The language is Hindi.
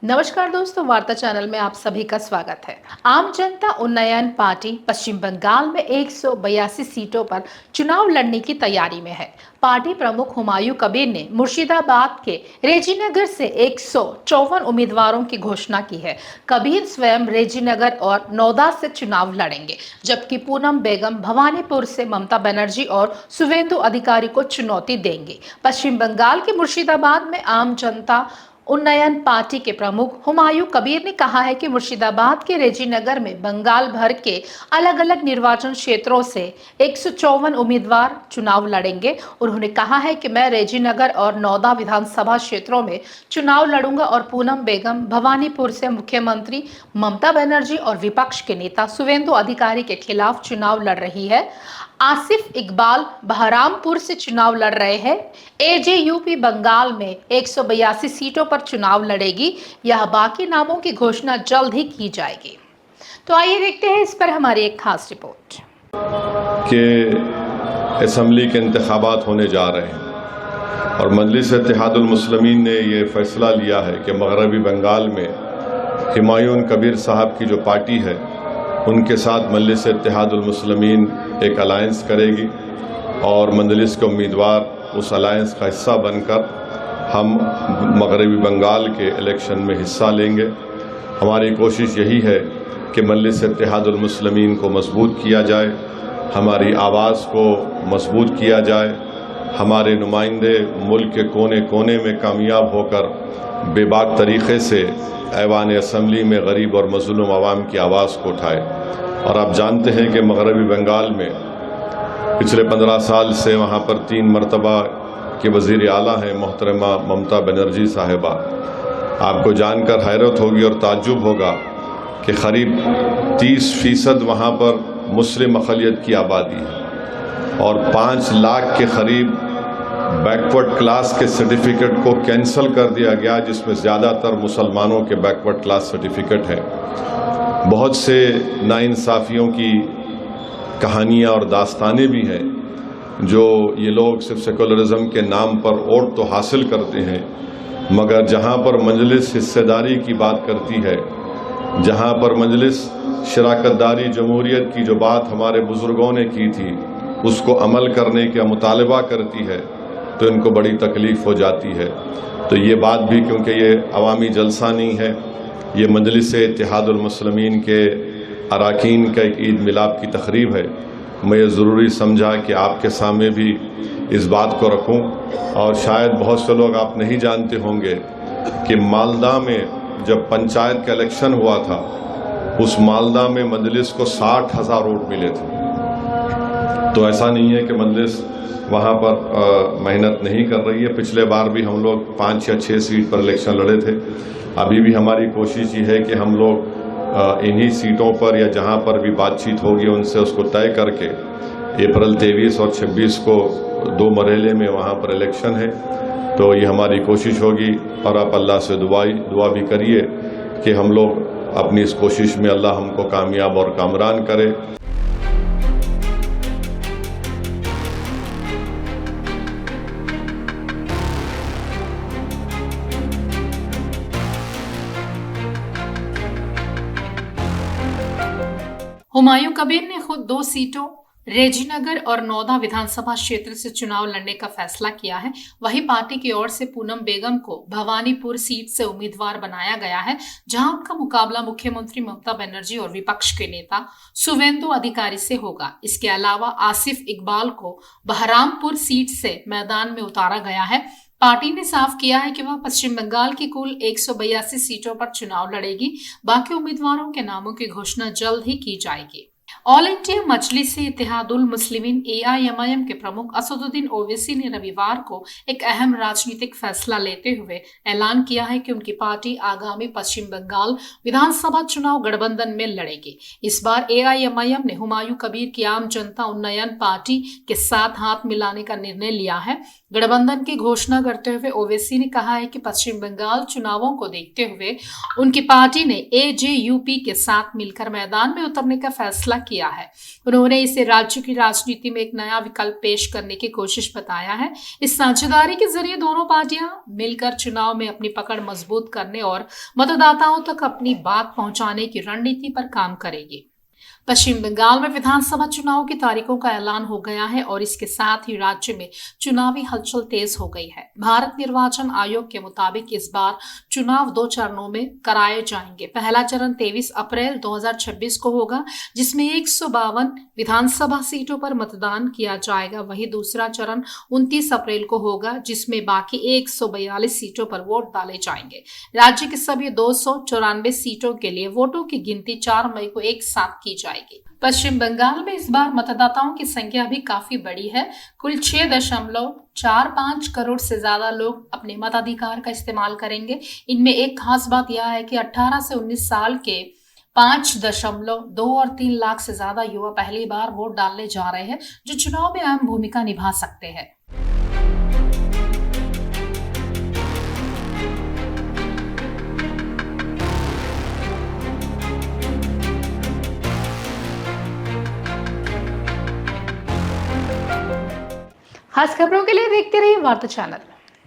नमस्कार दोस्तों, वार्ता चैनल में आप सभी का स्वागत है। आम जनता उन्नयन पार्टी पश्चिम बंगाल में 182 सीटों पर चुनाव लड़ने की तैयारी में है। पार्टी प्रमुख हुमायूं कबीर ने मुर्शिदाबाद के रेजीनगर से 154 उम्मीदवारों की घोषणा की है। कबीर स्वयं रेजीनगर और नौदा से चुनाव लड़ेंगे, जबकि पूनम बेगम भवानीपुर से ममता बनर्जी और शुवेंदु अधिकारी को चुनौती देंगे। पश्चिम बंगाल के मुर्शिदाबाद में आम जनता उन्नयन पार्टी के प्रमुख हुमायूं कबीर ने कहा है कि मुर्शिदाबाद के रेजीनगर में बंगाल भर के अलग अलग निर्वाचन क्षेत्रों से 154 उम्मीदवार चुनाव लड़ेंगे। उन्होंने कहा है कि मैं रेजीनगर और नौदा विधानसभा क्षेत्रों में चुनाव लड़ूंगा और पूनम बेगम भवानीपुर से मुख्यमंत्री ममता बनर्जी और विपक्ष के नेता शुवेंदु अधिकारी के खिलाफ चुनाव लड़ रही है। आसिफ इकबाल बहरामपुर से चुनाव लड़ रहे हैं। एजेयूपी बंगाल में 182 सीटों पर चुनाव लड़ेगी। यह बाकी नामों की घोषणा जल्द ही की जाएगी। तो आइए देखते हैं इस पर हमारी एक खास रिपोर्ट। कि असम्बली के इंतखाबात होने जा रहे हैं और मजलिस इत्तेहादुल मुस्लिमीन ने ये फैसला लिया है कि मगरबी बंगाल में हुमायूं कबीर साहब की जो पार्टी है उनके साथ मजलिस इत्तेहादुल मुस्लिमीन एक अलायंस करेगी और मजलिस के उम्मीदवार उस अलायंस का हिस्सा बनकर हम मगरबी बंगाल के इलेक्शन में हिस्सा लेंगे। हमारी कोशिश यही है कि मजलिस इत्तेहादुल मुस्लिमीन को मजबूत किया जाए, हमारी आवाज़ को मजबूत किया जाए, हमारे नुमाइंदे मुल्क के कोने कोने में कामयाब होकर बेबाक तरीक़े से ऐवान असम्बली में गरीब और मज़लूम आवाम की आवाज़ को उठाए। और आप जानते हैं कि मगरबी बंगाल में पिछले 15 साल से वहाँ पर 3 मरतबा के वज़ीर आला हैं मोहतरमा ममता बनर्जी साहिबा। आपको जानकर हैरत होगी और ताज्जुब होगा कि क़रीब 30% वहाँ पर मुस्लिम अक़लियत की आबादी है और 5 लाख के करीब बैकवर्ड क्लास के सर्टिफिकेट को कैंसिल कर दिया गया, जिसमें ज़्यादातर मुसलमानों के बैकवर्ड क्लास सर्टिफिकेट हैं। बहुत से नाइंसाफ़ियों की कहानियाँ और दास्तानें भी हैं जो ये लोग सिर्फ सेकुलरिज़म के नाम पर वोट तो हासिल करते हैं, मगर जहाँ पर मजलिस हिस्सेदारी की बात करती है, जहाँ पर मजलिस शराकतदारी जमहूरियत की जो बात हमारे बुज़ुर्गों ने की थी उसको अमल करने का मुतालबा करती है, तो इनको बड़ी तकलीफ़ हो जाती है। तो ये बात भी, क्योंकि ये अवामी जलसा नहीं है, ये मजलिस इत्तेहादुल मुस्लिमीन के अरकान का एक ईद मिलाद की तकरीब है, मैं ये ज़रूरी समझा कि आपके सामने भी इस बात को रखूं। और शायद बहुत से लोग आप नहीं जानते होंगे कि मालदा में जब पंचायत का इलेक्शन हुआ था, उस मालदा में मजलिस को 60,000 वोट मिले थे। तो ऐसा नहीं है कि मजलिस वहाँ पर मेहनत नहीं कर रही है। पिछले बार भी हम लोग 5 या 6 सीट पर इलेक्शन लड़े थे। अभी भी हमारी कोशिश ये है कि हम लोग इन्हीं सीटों पर या जहाँ पर भी बातचीत होगी उनसे उसको तय करके अप्रैल 23 और 26 को 2 मरहले में वहाँ पर इलेक्शन है। तो ये हमारी कोशिश होगी और आप अल्लाह से दुआ भी करिए कि हम लोग अपनी इस कोशिश में अल्लाह हमको कामयाब और कामरान करे। हुमायूं कबीर ने खुद 2 सीटों रेजीनगर और नौदा विधानसभा क्षेत्र से चुनाव लड़ने का फैसला किया है। वहीं पार्टी की ओर से पूनम बेगम को भवानीपुर सीट से उम्मीदवार बनाया गया है, जहां उनका मुकाबला मुख्यमंत्री ममता बनर्जी और विपक्ष के नेता शुवेंदु अधिकारी से होगा। इसके अलावा आसिफ इकबाल को बहरामपुर सीट से मैदान में उतारा गया है। पार्टी ने साफ किया है कि वह पश्चिम बंगाल की कुल 182 सीटों पर चुनाव लड़ेगी। बाकी उम्मीदवारों के नामों की घोषणा जल्द ही की जाएगी। ऑल इंडिया मजलिस इत्तेहादुल मुस्लिमीन एआईएमआईएम के प्रमुख असदुद्दीन ओवैसी ने रविवार को एक अहम राजनीतिक फैसला लेते हुए ऐलान किया है कि उनकी पार्टी आगामी पश्चिम बंगाल विधानसभा चुनाव गठबंधन में लड़ेगी। इस बार एआईएमआईएम ने हुमायूं कबीर की आम जनता उन्नयन पार्टी के साथ हाथ मिलाने का निर्णय लिया है। गठबंधन की घोषणा करते हुए ओवैसी ने कहा है कि पश्चिम बंगाल चुनावों को देखते हुए उनकी पार्टी ने एजेयूपी के साथ मिलकर मैदान में उतरने का फैसला किया है। उन्होंने इसे राज्य की राजनीति में एक नया विकल्प पेश करने की कोशिश बताया है। इस साझेदारी के जरिए दोनों पार्टियां मिलकर चुनाव में अपनी पकड़ मजबूत करने और मतदाताओं तक अपनी बात पहुंचाने की रणनीति पर काम करेगी। पश्चिम बंगाल में विधानसभा चुनाव की तारीखों का ऐलान हो गया है और इसके साथ ही राज्य में चुनावी हलचल तेज हो गई है। भारत निर्वाचन आयोग के मुताबिक इस बार चुनाव 2 चरणों में कराए जाएंगे। पहला चरण 23 अप्रैल 2026 को होगा, जिसमें 152 विधानसभा सीटों पर मतदान किया जाएगा। वहीं दूसरा चरण 29 अप्रैल को होगा, जिसमें बाकी 142 सीटों पर वोट डाले जाएंगे। राज्य के सभी 294 सीटों के लिए वोटों की गिनती 4 मई को एक साथ की जाएगी। पश्चिम बंगाल में इस बार मतदाताओं की संख्या भी काफी बड़ी है। कुल 6.45 करोड़ से ज्यादा लोग अपने मताधिकार का इस्तेमाल करेंगे। इनमें एक खास बात यह है कि 18 से 19 साल के 5.2 और 3 लाख से ज्यादा युवा पहली बार वोट डालने जा रहे हैं, जो चुनाव में अहम भूमिका निभा सकते हैं। खास खबरों के लिए देखते रहिए वार्ता चैनल।